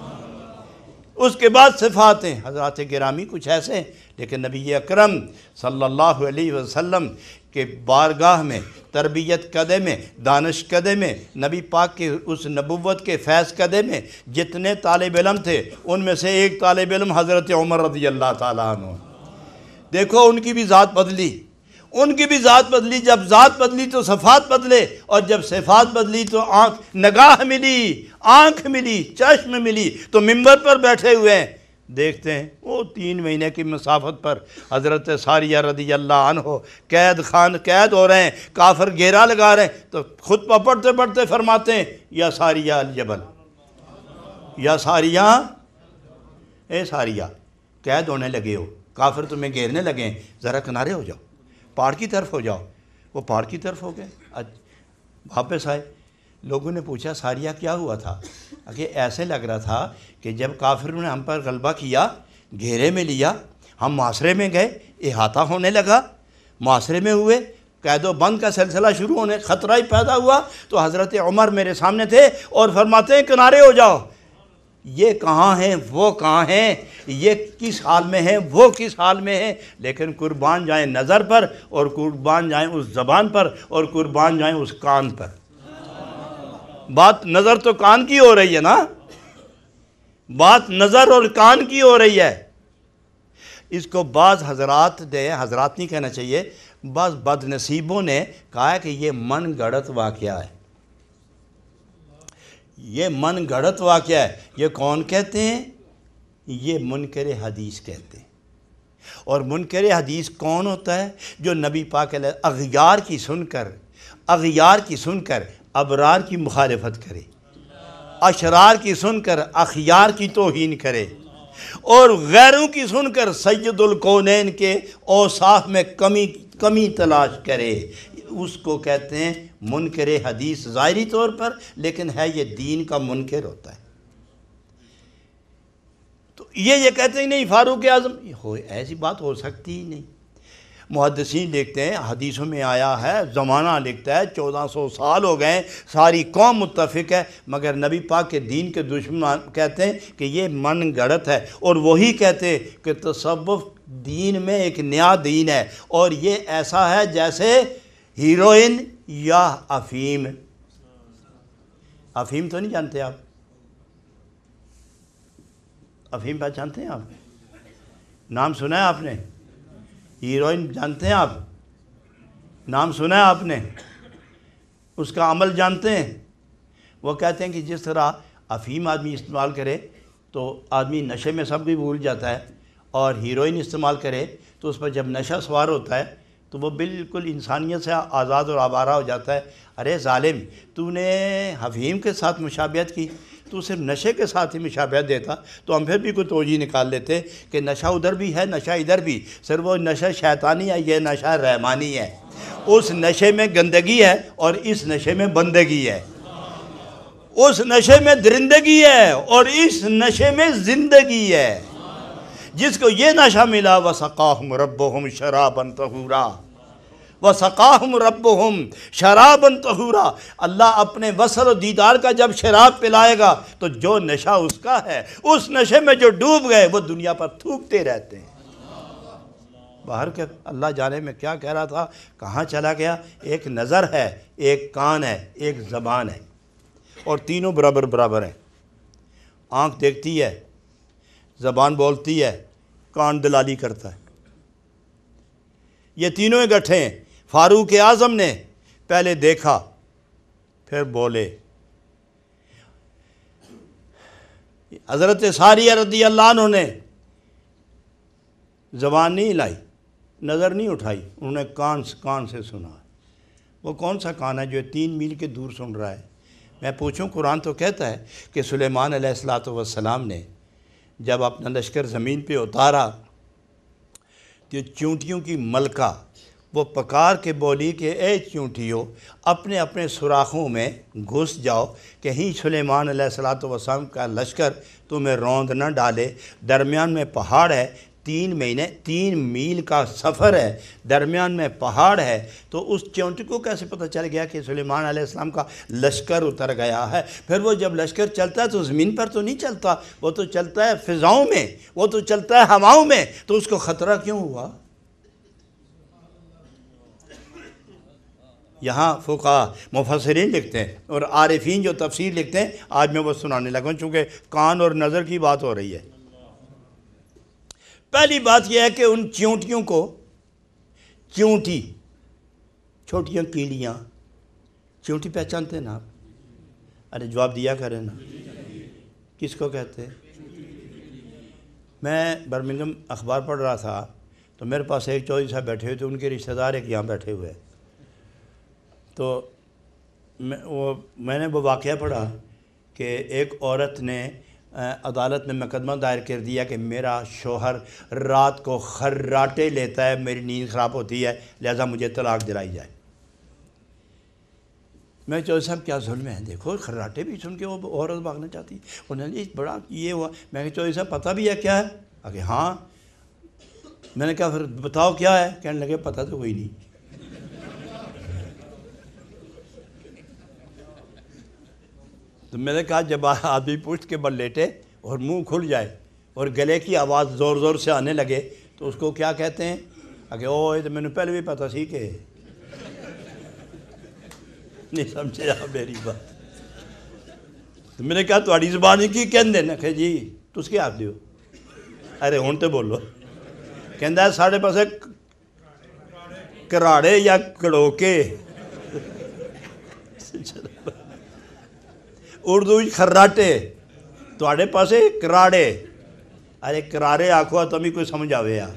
اس کے بعد صفات ہیں حضرات گرامی کچھ ایسے ہیں، لیکن نبی اکرم صلی اللہ علیہ وسلم کے بارگاہ میں تربیت قدے میں، دانش قدے میں، نبی پاک کے اس نبوت کے فیض قدے میں جتنے طالب علم تھے ان میں سے ایک طالب علم حضرت عمر رضی اللہ تعالیٰ عنہ۔ دیکھو ان کی بھی ذات بدلی، ان کی بھی ذات بدلی، جب ذات بدلی تو صفات بدلے، اور جب صفات بدلی تو نگاہ ملی، آنکھ ملی، چشم ملی، تو منبر پر بیٹھے ہوئے ہیں، دیکھتے ہیں وہ 3 مہینے کی مسافت پر حضرت ساریہ رضی اللہ عنہ قید ہو رہے ہیں، کافر گھیرا لگا رہے ہیں، تو خطبہ پڑھتے پڑھتے فرماتے ہیں یا ساریہ الجبل، یا ساریہ، اے ساریہ قید ہونے لگے ہو، کافر تمہیں گھیرنے لگے ہیں، ذرا کنارے ہو جاؤ، پہاڑ کی طرف ہو جاؤ۔ وہ پہاڑ کی طرف ہو گئے، واپس آئے، لوگوں نے پوچھا ساریہ کیا ہوا تھا؟ کہ ایسے لگ رہا تھا کہ جب کافروں نے ہم پر غلبہ کیا، گھیرے میں لیا، ہم معاشرے میں گئے، احاطہ ہونے لگا، معاشرے میں ہوئے، قید و بند کا سلسلہ شروع ہونے، خطرہ ہی پیدا ہوا، تو حضرت عمر میرے سامنے تھے اور فرماتے ہیں کنارے ہو جاؤ، یہ کہاں ہیں وہ کہاں ہیں، یہ کس حال میں ہیں وہ کس حال میں ہیں، لیکن قربان جائیں نظر پر، اور قربان جائیں اس زبان پر، اور قربان جائیں اس کان پر۔ بات نظر تو کان کی ہو رہی ہے نا، بات نظر اور کان کی ہو رہی ہے۔ اس کو بعض حضرات نہیں کہنا چاہیے، بعض بد نصیبوں نے کہا ہے کہ یہ من گھڑت واقعہ ہے، یہ من گھڑت واقعہ ہے۔ یہ کون کہتے ہیں؟ یہ منکر حدیث کہتے ہیں۔ اور منکر حدیث کون ہوتا ہے؟ جو نبی پاک علیہ اغیار کی سن کر ابرار کی مخالفت کرے، اشرار کی سن کر اخیار کی توہین کرے، اور غیروں کی سن کر سید الکونین کے اوصاف میں کمی تلاش کرے، اس کو کہتے ہیں منکر حدیث ظاہری طور پر، لیکن ہے یہ دین کا منکر ہوتا ہے۔ تو یہ کہتے ہیں نہیں فاروق اعظم، ایسی بات ہو سکتی ہی نہیں۔ محدثین لکھتے ہیں، حدیثوں میں آیا ہے، زمانہ لکھتا ہے 1400 سال ہو گئے، ساری قوم متفق ہے، مگر نبی پاک کے دین کے دشمن کہتے ہیں کہ یہ من گھڑت ہے، اور وہی کہتے ہیں کہ تصوف دین میں ایک نیا دین ہے، اور یہ ایسا ہے جیسے ہیروئن یا افیم۔ افیم تو نہیں جانتے آپ؟ افیم پہچانتے ہیں آپ؟ نام سنا ہے آپ نے؟ ہیروئن جانتے ہیں آپ؟ نام سنا ہے آپ نے؟ اس کا عمل جانتے ہیں؟ وہ کہتے ہیں کہ جس طرح افیم آدمی استعمال کرے تو آدمی نشے میں سب بھی بھول جاتا ہے، اور ہیروئن استعمال کرے تو اس پر جب نشہ سوار ہوتا ہے تو وہ بالکل انسانیت سے آزاد اور آوارہ ہو جاتا ہے۔ ارے ظالم، تو نے افیم کے ساتھ مشابہت کی، تو صرف نشے کے ساتھ ہی مشابہت دیتا تو ہم پھر بھی کوئی توجیہ نکال لیتے کہ نشہ ادھر بھی ہے، نشہ ادھر بھی، صرف وہ نشہ شیطانی ہے، یہ نشہ رحمانی ہے۔ اس نشے میں گندگی ہے اور اس نشے میں بندگی ہے، اس نشے میں درندگی ہے اور اس نشے میں زندگی ہے۔ جس کو یہ نشہ ملا وَسَقَاهُمْ رَبُّهُمْ شَرَابًا طَهُورًا، وَسَقَاهُمْ رَبُّهُمْ شَرَابًا طَهُورًا، اللہ اپنے وصل و دیدار کا جب شراب پلائے گا تو جو نشہ اس کا ہے، اس نشے میں جو ڈوب گئے وہ دنیا پر تھوکتے رہتے ہیں۔ باہر کے اللہ جانے میں کیا کہہ رہا تھا، کہاں چلا گیا۔ ایک نظر ہے، ایک کان ہے، ایک زبان ہے، اور تینوں برابر ہیں۔ آنکھ دیکھتی ہے، زبان بولتی ہے، کان دلالی کرتا ہے، یہ تینوں اکٹھے ہیں۔ فاروق اعظم نے پہلے دیکھا پھر بولے، حضرت ساریہ رضی اللہ عنہ نے زبان نہیں ہلائی، نظر نہیں اٹھائی، انہوں نے کان سے سنا۔ وہ کون سا کان ہے جو 3 میل کے دور سن رہا ہے؟ میں پوچھوں، قرآن تو کہتا ہے کہ سلیمان علیہ السلام نے جب اپنا لشکر زمین پہ اتارا تو چونٹیوں کی ملکہ وہ پکار کے بولی کہ اے چونٹیوں، اپنے اپنے سوراخوں میں گھس جاؤ، کہیں سلیمان علیہ السلام کا لشکر تمہیں روند نہ ڈالے، درمیان میں پہاڑ ہے، 3 مہینے 3 میل کا سفر ہے، درمیان میں پہاڑ ہے، تو اس چیونٹی کو کیسے پتہ چل گیا کہ سلیمان علیہ السلام کا لشکر اتر گیا ہے؟ پھر وہ جب لشکر چلتا ہے تو زمین پر تو نہیں چلتا، وہ تو چلتا ہے فضاؤں میں، وہ تو چلتا ہے ہواؤں میں، تو اس کو خطرہ کیوں ہوا؟ یہاں فقہاء مفسرین لکھتے ہیں اور عارفین جو تفسیر لکھتے ہیں، آج میں وہ سنانے لگا ہوں چونکہ کان اور نظر کی بات ہو رہی ہے۔ پہلی بات یہ ہے کہ ان چیونٹیوں کو، چیونٹی چھوٹیاں کیڑیاں، چیونٹی پہچانتے ہیں نا آپ؟ ارے جواب دیا کریں نا، کس کو کہتے ہیں؟ میں برمنگھم اخبار پڑھ رہا تھا تو میرے پاس ایک چودھری صاحب بیٹھے ہوئے تھے، ان کے رشتہ دار ایک یہاں بیٹھے ہوئے، تو میں نے وہ واقعہ پڑھا کہ ایک عورت نے عدالت میں مقدمہ دائر کر دیا کہ میرا شوہر رات کو خراٹے لیتا ہے، میری نیند خراب ہوتی ہے، لہذا مجھے طلاق دلائی جائے۔ میں چودھری صاحب کیا ظلم ہے، دیکھو خراٹے بھی سن کے وہ عورت بھاگنا چاہتی، انہوں نے بڑا یہ ہوا۔ میں کہ چودھری صاحب پتہ بھی ہے کیا ہے؟ کہ ہاں۔ میں نے کہا پھر بتاؤ کیا ہے؟ کہنے لگے پتہ تو کوئی نہیں۔ تو میں نے کہا جب آدمی پشت کے بل لیٹے اور منہ کھل جائے اور گلے کی آواز زور زور سے آنے لگے تو اس کو کیا کہتے ہیں؟ کہ او یہ تو میں نے پہلے بھی پتہ سی کہ نہیں سمجھے آپ میری بات۔ تو میں نے کہا تھوڑی زبان کی کہندے نا کہ جی تس کیا آپ دیو؟ ارے ہون تو بولو۔ کہندہ ہے ساڑھے پاسے کراڑے یا کڑوکے، اردو خراٹے، تھوڑے پاسے کراڑے، ارے کرارے آکھو تو ہمیں کوئی سمجھ آوے یا۔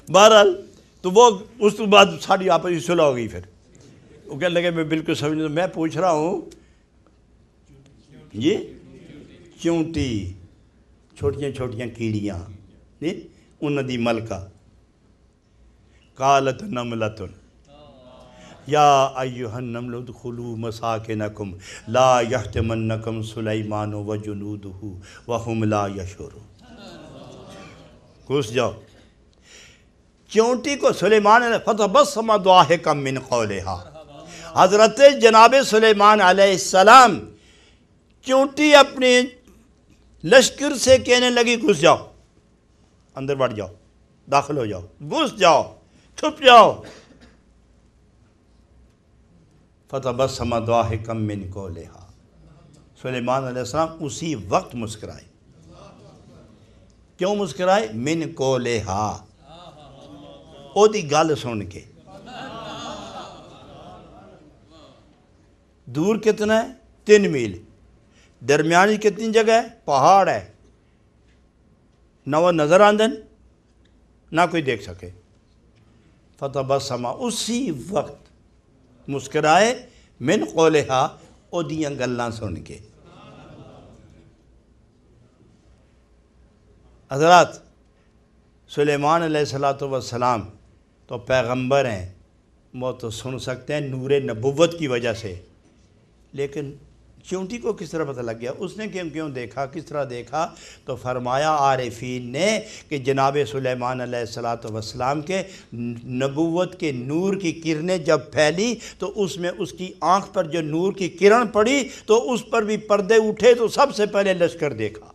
بہرحال تو وہ اس کے بعد ساری آپس ہی صلح ہو گئی۔ پھر وہ کہنے لگے میں بالکل سمجھ نہیں، میں پوچھ رہا ہوں یہ چیونٹی چھوٹیاں چھوٹیاں کیڑیاں انہوں دی ملکہ قالت نملۃ یا ایہا النمل ادخلوا مساکنکم لا یحطمنکم سلیمان وجنودہ وہم لا یشعرون۔ گھس جاؤ۔ چیونٹی کو سلیمان علیہ فتبسم ضاحکا من قولہا، حضرت جناب سلیمان علیہ السلام چیونٹی اپنے لشکر سے کہنے لگی گھس جاؤ، اندر بڑھ جاؤ، داخل ہو جاؤ، گھس جاؤ، چھپ جاؤ۔ فتبسم ضاحکا من قولہا، سلیمان علیہ السلام اسی وقت مسکرائے۔ کیوں مسکرائے؟ من قولہا، او دی گل سن کے۔ دور کتنا ہے؟ 3 میل۔ درمیانی کتنی جگہ ہے؟ پہاڑ ہے، نہ وہ نظر آندن نہ کوئی دیکھ سکے۔ فتبسم، اسی وقت مسکرائے، من قولہا، او دیاں گلاں سن کے۔ حضرات سلیمان علیہ السلام تو پیغمبر ہیں، وہ تو سن سکتے ہیں نور نبوت کی وجہ سے، لیکن چیونٹی کو کس طرح پتہ لگ گیا؟ اس نے کیوں دیکھا، کس طرح دیکھا؟ تو فرمایا عارفین نے کہ جناب سلیمان علیہ السلام کے نبوت کے نور کی کرنیں جب پھیلی تو اس میں اس کی آنکھ پر جو نور کی کرن پڑی تو اس پر بھی پردے اٹھے، تو سب سے پہلے لشکر دیکھا۔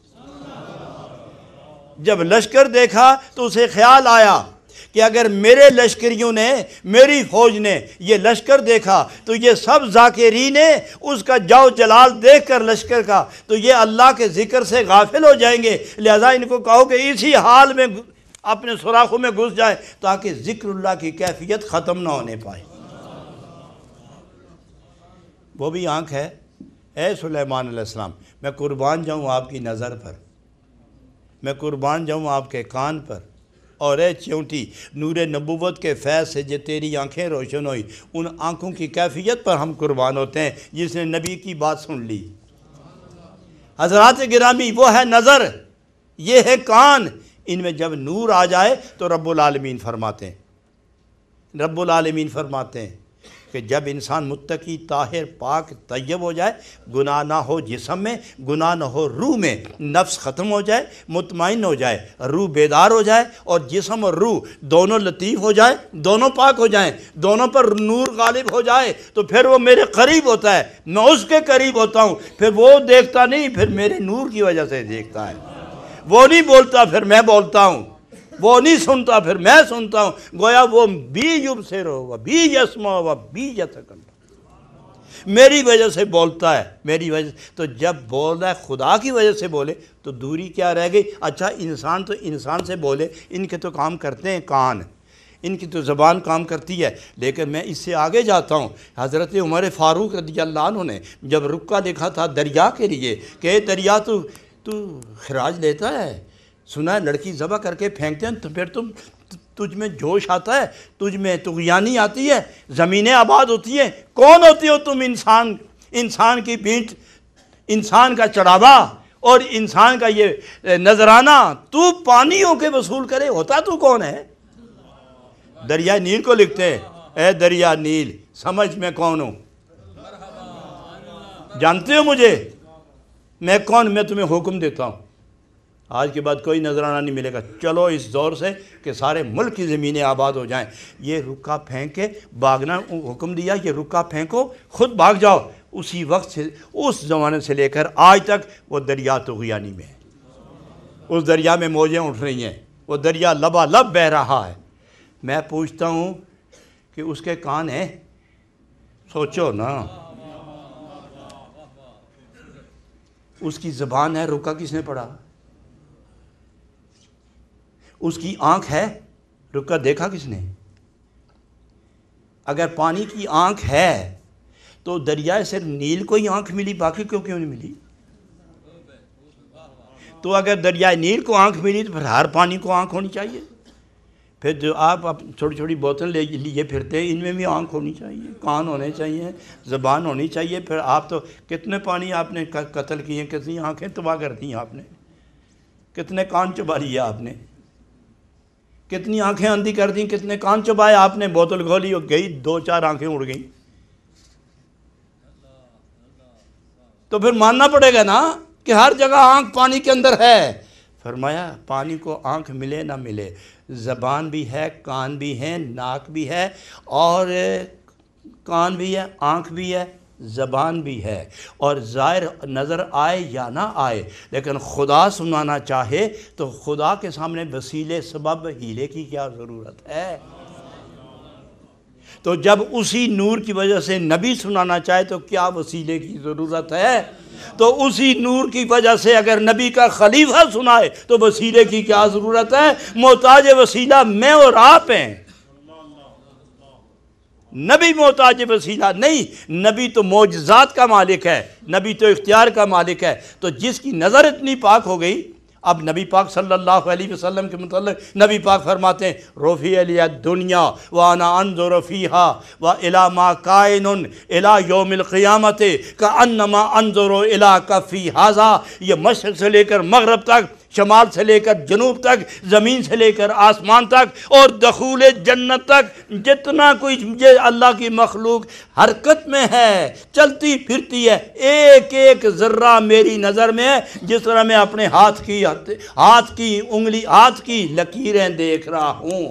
جب لشکر دیکھا تو اسے خیال آیا کہ اگر میرے لشکریوں نے، میری فوج نے یہ لشکر دیکھا تو یہ سب ذاکرین ہیں اس کا جاؤ جلال دیکھ کر لشکر کا، تو یہ اللہ کے ذکر سے غافل ہو جائیں گے، لہذا ان کو کہو کہ اسی حال میں اپنے سوراخوں میں گھس جائیں تاکہ ذکر اللہ کی کیفیت ختم نہ ہونے پائے۔ وہ بھی آنکھ ہے۔ اے سلیمان علیہ السلام، میں قربان جاؤں آپ کی نظر پر، میں قربان جاؤں آپ کے کان پر، اور اے چیونٹی نور نبوت کے فیض سے جو تیری آنکھیں روشن ہوئی، ان آنکھوں کی کیفیت پر ہم قربان ہوتے ہیں جس نے نبی کی بات سن لی۔ حضرات گرامی، وہ ہے نظر، یہ ہے کان، ان میں جب نور آ جائے تو رب العالمین فرماتے ہیں کہ جب انسان متقی طاہر پاک طیب ہو جائے، گناہ نہ ہو جسم میں، گناہ نہ ہو روح میں، نفس ختم ہو جائے، مطمئن ہو جائے، روح بیدار ہو جائے، اور جسم اور روح دونوں لطیف ہو جائے، دونوں پاک ہو جائیں، دونوں پر نور غالب ہو جائے، تو پھر وہ میرے قریب ہوتا ہے، میں اس کے قریب ہوتا ہوں، پھر وہ دیکھتا نہیں، پھر میرے نور کی وجہ سے دیکھتا ہے، وہ نہیں بولتا پھر میں بولتا ہوں، وہ نہیں سنتا پھر میں سنتا ہوں، گویا وہ بھی یبصر و بھی یسمع و بھی یتکلم، میری وجہ سے بولتا ہے، میری وجہ سے۔ تو جب بول رہا ہے خدا کی وجہ سے بولے تو دوری کیا رہ گئی؟ اچھا انسان تو انسان سے بولے، ان کے تو کام کرتے ہیں کان، ان کی تو زبان کام کرتی ہے، لیکن میں اس سے آگے جاتا ہوں۔ حضرت عمر فاروق رضی اللہ عنہ نے جب رکا دیکھا تھا دریا کے لیے کہ اے دریا تو خراج لیتا ہے، سنا ہے لڑکی ذبح کر کے پھینکتے ہیں تو پھر تجھ میں جوش آتا ہے، تجھ میں طغیانی آتی ہے، زمینیں آباد ہوتی ہیں، کون ہوتی ہو تم؟ انسان کی بینٹ، انسان کا چڑھاوا اور انسان کا یہ نذرانہ تو پانیوں کے وصول کرے، ہوتا تو کون ہے؟ دریا نیل کو لکھتے ہیں، اے دریا نیل سمجھ میں کون ہوں؟ جانتے ہو مجھے میں کون؟ میں تمہیں حکم دیتا ہوں، آج کے بعد کوئی نذرانہ نہیں ملے گا، چلو اس دور سے کہ سارے ملک کی زمینیں آباد ہو جائیں۔ یہ رکا پھینک کے بھاگنا حکم دیا، یہ رکا پھینکو خود بھاگ جاؤ۔ اسی وقت سے، اس زمانے سے لے کر آج تک وہ دریا طغیانی میں ہے، اس دریا میں موجیں اٹھ رہی ہیں، وہ دریا لبالب بہہ رہا ہے۔ میں پوچھتا ہوں کہ اس کے کان ہیں؟ سوچو نا، اس کی زبان ہے، رکا کس نے پڑھا؟ اس کی آنکھ ہے، رکا دیکھا کس نے؟ اگر پانی کی آنکھ ہے تو دریائے صرف نیل کو ہی آنکھ ملی، باقی کیوں نہیں ملی؟ تو اگر دریائے نیل کو آنکھ ملی تو پھر ہر پانی کو آنکھ ہونی چاہیے۔ پھر جو آپ چھوٹی چھوٹی بوتل لیے پھرتے ہیں، ان میں بھی آنکھ ہونی چاہیے، کان ہونے چاہیے، زبان ہونی چاہیے۔ پھر آپ تو کتنے پانی آپ نے قتل کیے ہیں، کتنی آنکھیں تباہ کر دی ہیں آپ نے، کتنے کان چبا لیے آپ نے، کتنی آنکھیں اندھی کر دیں، کتنے کان چبائے آپ نے، بوتل کھولی اور گئی، 2-4 آنکھیں اڑ گئیں۔ تو پھر ماننا پڑے گا نا کہ ہر جگہ آنکھ پانی کے اندر ہے۔ فرمایا پانی کو آنکھ ملے نہ ملے، زبان بھی ہے، کان بھی ہے، ناک بھی ہے، اور کان بھی ہے، آنکھ بھی ہے، زبان بھی ہے، اور ظاہر نظر آئے یا نہ آئے، لیکن خدا سنانا چاہے تو خدا کے سامنے وسیلے سبب ہیلے کی کیا ضرورت ہے؟ تو جب اسی نور کی وجہ سے نبی سنانا چاہے تو کیا وسیلے کی ضرورت ہے؟ تو اسی نور کی وجہ سے اگر نبی کا خلیفہ سنائے تو وسیلے کی کیا ضرورت ہے؟ محتاج وسیلہ میں اور آپ ہیں، نبی محتاج وسیلہ نہیں۔ نبی تو معجزات کا مالک ہے، نبی تو اختیار کا مالک ہے۔ تو جس کی نظر اتنی پاک ہو گئی، اب نبی پاک صلی اللہ علیہ وسلم کے متعلق نبی پاک فرماتے ہیں رفیع لی الدنیا وانا انظر فیہا والی ما کائن الی یوم القیامت کانما انظر الی کفی ھذا۔ یہ مشرق سے لے کر مغرب تک، شمال سے لے کر جنوب تک، زمین سے لے کر آسمان تک، اور دخول جنت تک، جتنا کوئی یہ اللہ کی مخلوق حرکت میں ہے، چلتی پھرتی ہے، ایک ایک ذرہ میری نظر میں ہے، جس طرح میں اپنے ہاتھ کی انگلی، ہاتھ کی لکیریں دیکھ رہا ہوں۔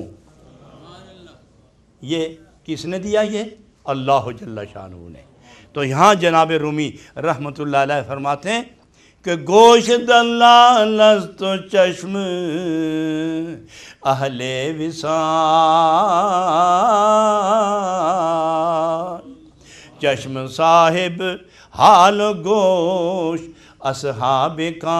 یہ کس نے دیا؟ یہ اللہ جل شانہ نے۔ تو یہاں جناب رومی رحمت اللہ علیہ فرماتے ہیں کہ گوشت اللہ لست چشم اہل وصال، چشم صاحب حال گوش اصحاب کال۔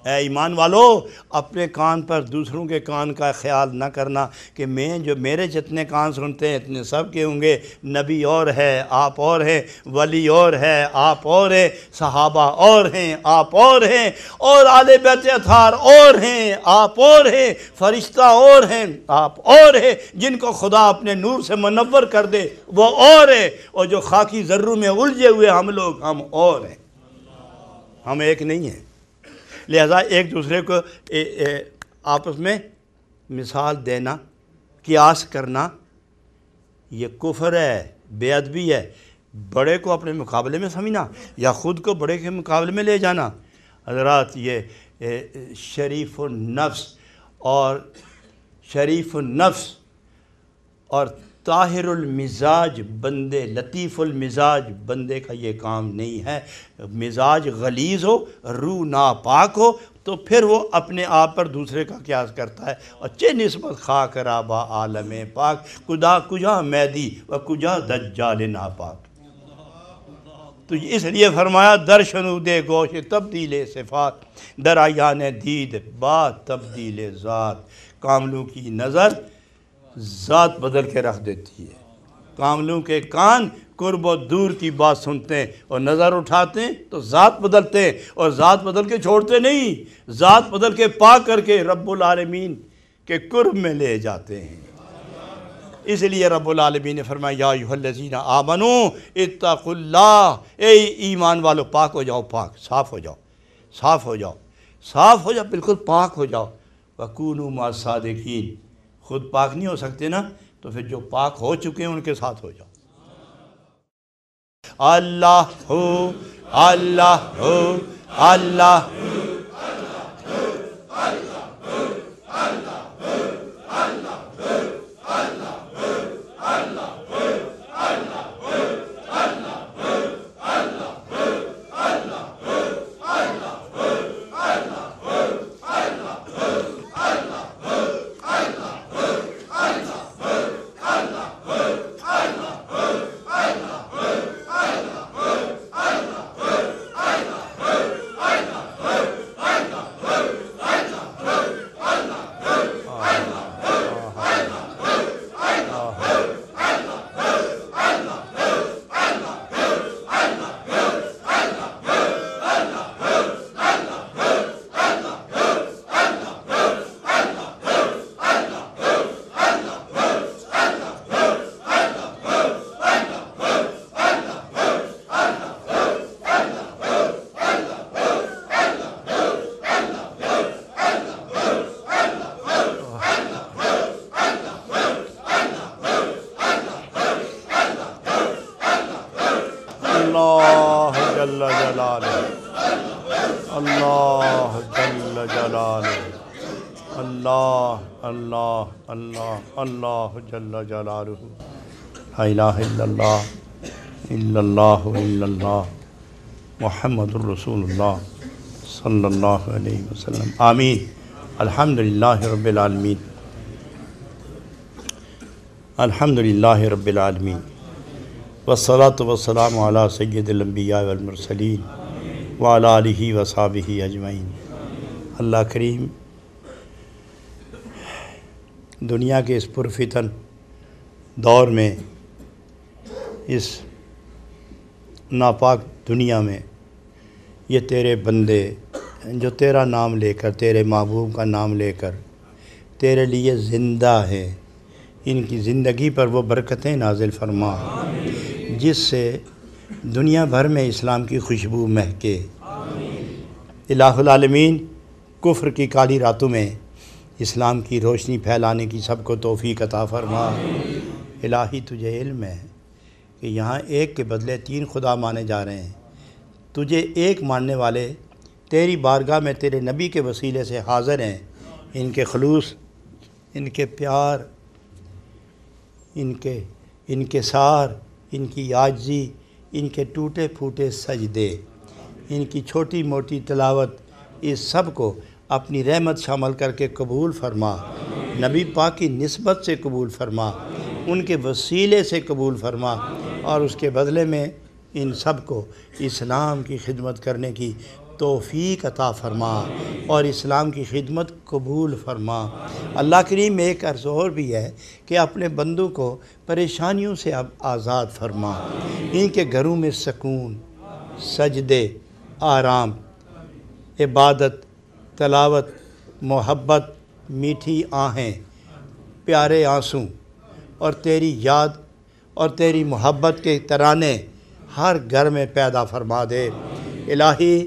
اے ایمان والو، اپنے کان پر دوسروں کے کان کا خیال نہ کرنا کہ میں جو میرے جتنے کان سنتے ہیں اتنے سب کے ہوں گے۔ نبی اور ہے، آپ اور ہیں، ولی اور ہے، آپ اور ہیں، صحابہ اور ہیں، آپ اور ہیں، اور آل بیت اطہار اور ہیں، آپ اور ہیں، فرشتہ اور ہیں، آپ اور ہیں، جن کو خدا اپنے نور سے منور کر دے وہ اور ہے، اور جو خاکی ذروں میں الجھے ہوئے ہم لوگ، ہم اور ہیں، ہم ایک نہیں ہیں۔ لہذا ایک دوسرے کو آپس میں مثال دینا، قیاس کرنا، یہ کفر ہے، بے ادبی ہے۔ بڑے کو اپنے مقابلے میں سمجھنا یا خود کو بڑے کے مقابلے میں لے جانا، حضرات یہ شریف النفس اور طاہر المزاج بندے، لطیف المزاج بندے کا یہ کام نہیں ہے۔ مزاج غلیظ ہو، روح ناپاک ہو تو پھر وہ اپنے آپ پر دوسرے کا قیاس کرتا ہے۔ اچھے نسبت خاک رابا عالم پاک، کدا کجا میدی و کجا دجال ناپاک۔ تو اس لیے فرمایا در شنود گوش تبدیل صفات، در عیان دید بات تبدیل ذات۔ کاملوں کی نظر ذات بدل کے رکھ دیتی ہے، کاملوں کے کان قرب و دور کی بات سنتے ہیں اور نظر اٹھاتے ہیں تو ذات بدلتے ہیں، اور ذات بدل کے چھوڑتے نہیں، ذات بدل کے پاک کر کے رب العالمین کے قرب میں لے جاتے ہیں۔ اس لیے رب العالمین نے فرمایا یا ایھا الذین آمنوا اتقوا اللہ، اے ایمان والو پاک ہو جاؤ، پاک صاف ہو جاؤ، صاف ہو جاؤ، صاف ہو جاؤ، بالکل پاک ہو جاؤ۔ وکونوا مع الصادقین، خود پاک نہیں ہو سکتے نا، تو پھر جو پاک ہو چکے ہیں ان کے ساتھ ہو جاؤ۔ اللہ ہو، اللہ ہو، اللہ اللہ جل جلالہ، اللہ جل جلالہ، اللہ اللہ اللہ اللہ جل جلالہ، لا الہ الا اللہ الا اللہ محمد الرسول اللہ صلی اللہ علیہ وسلم، آمین۔ الحمدللہ رب العالمین، الحمدللہ رب العالمین، والصلاة والسلام علی سید الانبیاء والمرسلین وعلی آلہ وصحبہ اجمعین۔ اللہ کریم دنیا کے اس پرفتن دور میں، اس ناپاک دنیا میں، یہ تیرے بندے جو تیرا نام لے کر، تیرے محبوب کا نام لے کر تیرے لیے زندہ ہے، ان کی زندگی پر وہ برکتیں نازل فرما جس سے دنیا بھر میں اسلام کی خوشبو مہکے۔ الہ العالمین کفر کی کالی راتوں میں اسلام کی روشنی پھیلانے کی سب کو توفیق عطا فرما۔ الہی تجھے علم ہے کہ یہاں ایک کے بدلے 3 خدا مانے جا رہے ہیں، تجھے ایک ماننے والے تیری بارگاہ میں تیرے نبی کے وسیلے سے حاضر ہیں، ان کے خلوص، ان کے پیار، ان کے سار، ان کی عاجزی، ان کے ٹوٹے پھوٹے سجدے، ان کی چھوٹی موٹی تلاوت، اس سب کو اپنی رحمت شامل کر کے قبول فرما، نبی پاک کی نسبت سے قبول فرما، ان کے وسیلے سے قبول فرما، اور اس کے بدلے میں ان سب کو اسلام کی خدمت کرنے کی توفیق عطا فرما اور اسلام کی خدمت قبول فرما۔ اللہ کریم ایک عرض اور بھی ہے کہ اپنے بندوں کو پریشانیوں سے اب آزاد فرما، ان کے گھروں میں سکون، سجدے، آرام، عبادت، تلاوت، محبت، میٹھی آہیں، پیارے آنسوں اور تیری یاد اور تیری محبت کے ترانے ہر گھر میں پیدا فرما دے۔ الہی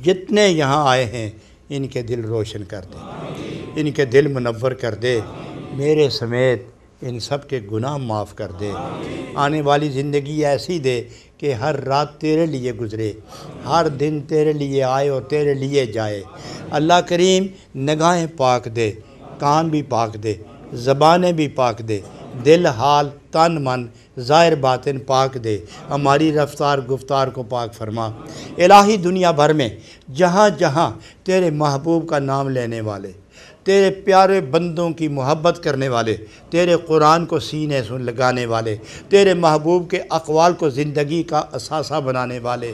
جتنے یہاں آئے ہیں ان کے دل روشن کر دے، ان کے دل منور کر دے، میرے سمیت ان سب کے گناہ معاف کر دے، آنے والی زندگی ایسی دے کہ ہر رات تیرے لیے گزرے، ہر دن تیرے لیے آئے اور تیرے لیے جائے۔ اللہ کریم نگاہیں پاک دے، کان بھی پاک دے، زبانیں بھی پاک دے، دل حال تن من ظاہر باطن پاک دے، ہماری رفتار گفتار کو پاک فرما۔ الہی دنیا بھر میں جہاں جہاں تیرے محبوب کا نام لینے والے، تیرے پیارے بندوں کی محبت کرنے والے، تیرے قرآن کو سینے سے لگانے والے، تیرے محبوب کے اقوال کو زندگی کا اثاثہ بنانے والے،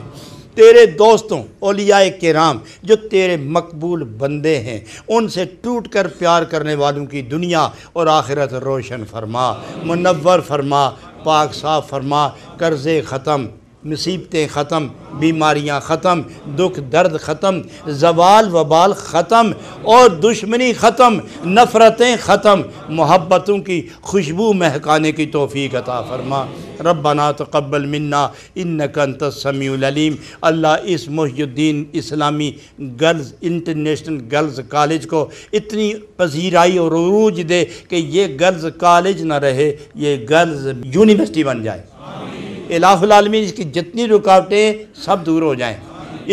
تیرے دوستوں اولیاء کرام جو تیرے مقبول بندے ہیں، ان سے ٹوٹ کر پیار کرنے والوں کی دنیا اور آخرت روشن فرما، منور فرما، پاک صاف فرما، قرضے ختم، مصیبتیں ختم، بیماریاں ختم، دکھ درد ختم، زوال وبال ختم اور دشمنی ختم، نفرتیں ختم، محبتوں کی خوشبو مہکانے کی توفیق عطا فرما۔ ربنا تقبل منا انک انت السمیع العلیم۔ اللہ اس محی الدین اسلامی گرلز انٹرنیشنل گرلز کالج کو اتنی پذیرائی اور عروج دے کہ یہ گرلز کالج نہ رہے، یہ گرلز یونیورسٹی بن جائے۔ الہ العالمین اس کی جتنی رکاوٹیں سب دور ہو جائیں،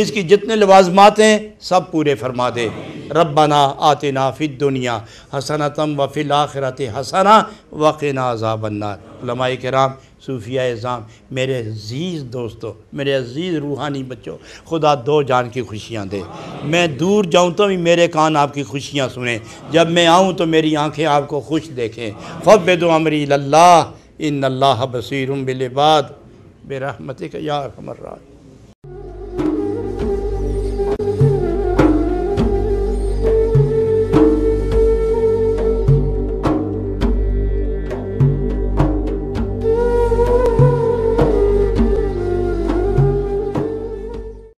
اس کی جتنے لوازمات ہیں سب پورے فرما دے۔ ربنا آتنا فی الدنیا حسنۃ وفی الآخرۃ حسنہ وقنا عذاب النار۔ علماء کرام، صوفیاء اعظام، میرے عزیز دوستو، میرے عزیز روحانی بچوں، خدا دو جان کی خوشیاں دے۔ میں دور جاؤں تو بھی میرے کان آپ کی خوشیاں سنیں، جب میں آؤں تو میری آنکھیں آپ کو خوش دیکھیں۔ فوّض امری الی اللہ ان اللہ بصیر بالعباد برحمتک یا ارحم الراحمین۔